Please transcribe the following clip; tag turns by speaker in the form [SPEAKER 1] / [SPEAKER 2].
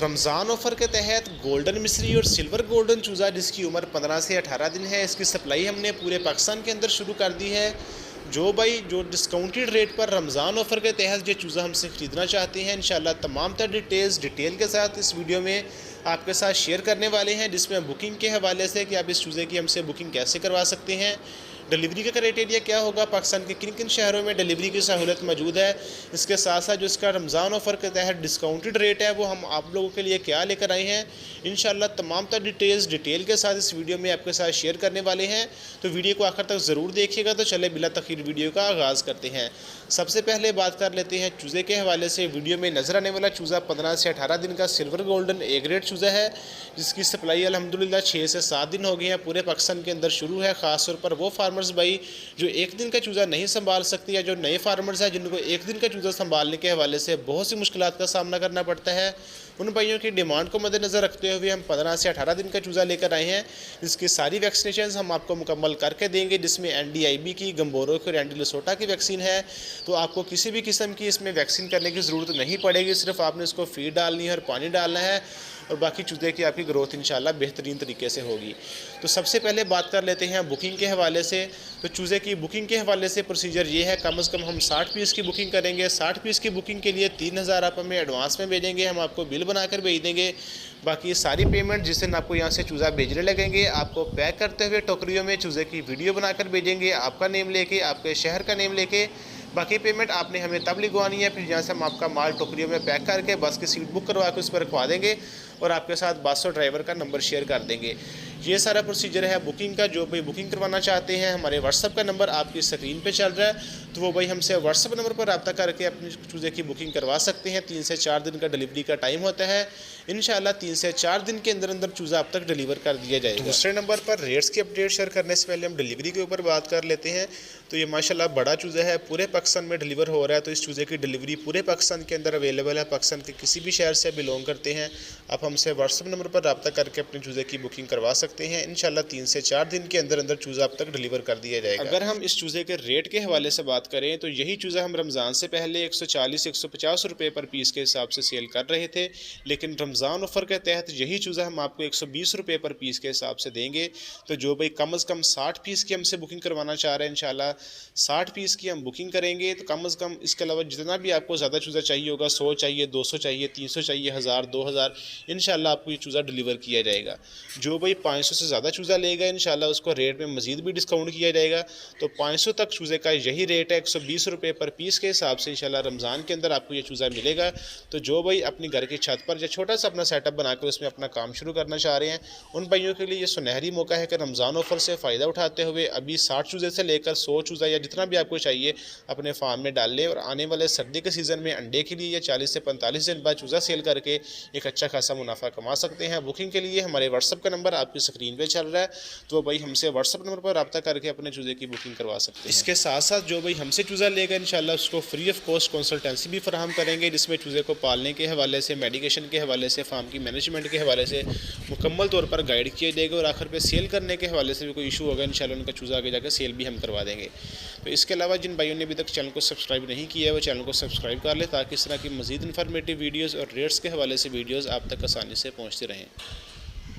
[SPEAKER 1] Ramzan offer के तहत golden मिस्री और सिल्वर गोल्डन चूज़ा जिसकी उम्र 15 से 18 दिन है, इसकी सप्लाई हमने पूरे पाकिस्तान के अंदर शुरू कर दी है। जो डिस्काउंटेड रेट पर रमज़ान ऑफ़र के तहत ये चूज़ा हमसे ख़रीदना चाहते हैं, इंशाल्लाह तमाम तर डिटेल्स डिटेल के साथ इस वीडियो में आपके साथ शेयर करने वाले हैं, जिसमें बुकिंग के हवाले से कि आप इस चूज़े की हमसे बुकिंग कैसे करवा सकते हैं, डिलीवरी का क्राइटेरिया क्या होगा, पाकिस्तान के किन किन शहरों में डिलीवरी की सहूलत मौजूद है, इसके साथ साथ जो इसका रमज़ान ऑफ़र के तहत डिस्काउंटेड रेट है वो हम आप लोगों के लिए क्या लेकर आए हैं, इंशाल्लाह तमाम तर डिटेल्स डिटेल के साथ इस वीडियो में आपके साथ शेयर करने वाले हैं। तो वीडियो को आखिर तक ज़रूर देखिएगा। तो चले बिला तखीर वीडियो का आगाज़ करते हैं। सबसे पहले बात कर लेते हैं चूज़े के हवाले से। वीडियो में नज़र आने वाला चूज़ा 15 से 18 दिन का सिल्वर गोल्डन ए ग्रेड चूज़ा है, जिसकी सप्लाई अल्हम्दुलिल्लाह 6 से 7 दिन हो गए हैं, पूरे पाकिस्तान के अंदर शुरू है। ख़ास तौर पर वो फार्मर्स भाई जो एक दिन का चूज़ा नहीं संभाल सकते या जो नए फार्मर्स हैं जिनको एक दिन का चूज़ा संभालने के हवाले से बहुत सी मुश्किलात का सामना करना पड़ता है, उन भाइयों की डिमांड को मद्देनज़र रखते हुए हम 15 से 18 दिन का चूज़ा लेकर आए हैं। इसकी सारी वैक्सीनेशन हम आपको मुकम्मल करके देंगे, जिसमें NDIB की, गम्बोरो की और एंटीलिसोटा की वैक्सीन है। तो आपको किसी भी किस्म की इसमें वैक्सीन करने की ज़रूरत नहीं पड़ेगी, सिर्फ आपने इसको फीड डालनी है और पानी डालना है, और बाकी चूज़े की आपकी ग्रोथ इंशाल्लाह बेहतरीन तरीके से होगी। तो सबसे पहले बात कर लेते हैं बुकिंग के हवाले से। तो चूज़े की बुकिंग के हवाले से प्रोसीजर ये है, कम से कम हम 60 पीस की बुकिंग करेंगे। 60 पीस की बुकिंग के लिए 3000 आप हमें एडवांस में भेजेंगे, हम आपको बिल बनाकर भेज देंगे। बाकी सारी पेमेंट जिस दिन आपको यहाँ से चूज़ा भेजने लगेंगे, आपको पैक करते हुए टोकरियों में चूज़े की वीडियो बनाकर भेजेंगे, आपका नेम लेके, आपके शहर का नेम लेके। बाकी पेमेंट आपने हमें तब लिखवानी है, फिर यहाँ से हम आपका माल टोकरियों में पैक करके बस की सीट बुक करवा के उस पर रखवा देंगे और आपके साथ बस और ड्राइवर का नंबर शेयर कर देंगे। ये सारा प्रोसीजर है बुकिंग का। जो भाई बुकिंग करवाना चाहते हैं, हमारे व्हाट्सअप का नंबर आपकी स्क्रीन पे चल रहा है, तो वो भाई हमसे व्हाट्सअप नंबर पर रब्ता करके अपनी चूज़े की बुकिंग करवा सकते हैं। 3 से 4 दिन का डिलीवरी का टाइम होता है, इंशाल्लाह 3 से 4 दिन के अंदर अंदर चूज़ा आप तक डिलीवर कर दिया जाएगा। दूसरे नंबर पर रेट्स की अपडेट शेयर करने से पहले हम डिलीवरी के ऊपर बात कर लेते हैं। तो ये माशाल्लाह बड़ा चूज़ा है, पूरे पाकिस्तान में डिलीवर हो रहा है। तो इस चूज़े की डिलीवरी पूरे पाकिस्तान के अंदर अवेलेबल है। पाकिस्तान के किसी भी शहर से बिलोंग करते हैं, आप हमसे व्हाट्सअप नंबर पर रब्ता करके अपने चूज़े की बुकिंग करवा सकते हैं। इंशाल्लाह 3 से 4 दिन के अंदर अंदर चूज़ा आप तक डिलीवर कर दिया जाएगा। अगर हम इस चूज़े के रेट के हवाले से बात करें तो यही चूज़ा हम रमज़ान से पहले 140-150 रुपये पर पीस के हिसाब से सेल कर रहे थे, लेकिन रमज़ान ऑफ़र के तहत यही चूज़ा हम आपको 120 रुपये पर पीस के हिसाब से देंगे। तो जो भाई कम से कम 60 पीस की हमसे बुकिंग करवाना चाह रहे हैं, इंशाल्लाह 60 पीस की हम बुकिंग करेंगे। तो कम से कम इसके अलावा जितना भी आपको ज़्यादा चूज़ा चाहिए होगा, 100 चाहिए, 200 चाहिए, 300 चाहिए, 1000, 2000, इंशाल्लाह आपको ये चूज़ा डिलीवर किया जाएगा। जो भाई 500 से ज़्यादा चूज़ा लेगा, इंशाल्लाह उसको रेट में मज़ीद भी डिस्काउंट किया जाएगा। तो 500 तक चूज़े का यही रेट है, 120 रुपये पर पीस के हिसाब से इंशाल्लाह रमज़ान के अंदर आपको ये चूज़ा मिलेगा। तो जो भाई अपनी घर की छत पर या छोटा सा अपना सेटअप बनाकर उसमें अपना काम शुरू करना चाह रहे हैं, उन भाइयों के लिए ये सुनहरी मौका है कि रमज़ान ऑफ़र से फ़ायदा उठाते हुए अभी 60 चूज़े से लेकर 100 चूज़ा या जितना भी आपको चाहिए अपने फार्म में डाल लें, और आने वाले सर्दी के सीज़न में अंडे के लिए या 40 से 45 दिन बाद चूज़ा सेल करके एक अच्छा खासा मुनाफा कमा सकते हैं। बुकिंग के लिए हमारे व्हाट्सअप का नंबर आपकी स्क्रीन पे चल रहा है, तो भाई हमसे व्हाट्सअप नंबर पर रब्ता करके अपने चूज़े की बुकिंग करवा सकते हैं। इसके साथ साथ जो भाई हमसे चूज़ा लेगा, इंशाल्लाह उसको फ्री ऑफ कॉस्ट कंसल्टेंसी भी फराहम करेंगे, जिसमें चूज़े को पालने के हवाले से, मेडिकेशन के हवाले से, फार्म की मैनेजमेंट के हवाले से मुकम्मल तौर पर गाइड किया जाएगा, और आखिर पे सेल करने के हवाले से भी कोई इशू होगा, इंशाल्लाह उनका चूज़ा आगे जाकर सेल भी हम करवा देंगे। तो इसके अलावा जिन भाइयों ने अभी तक चैनल को सब्सक्राइब नहीं किया है, वो चैनल को सब्सक्राइब कर ले, ताकि इस तरह की मज़ीद इन्फॉर्मेटिव वीडियोज़ और रेट्स के हवाले से वीडियोज़ आप तक आसानी से पहुँचते रहें।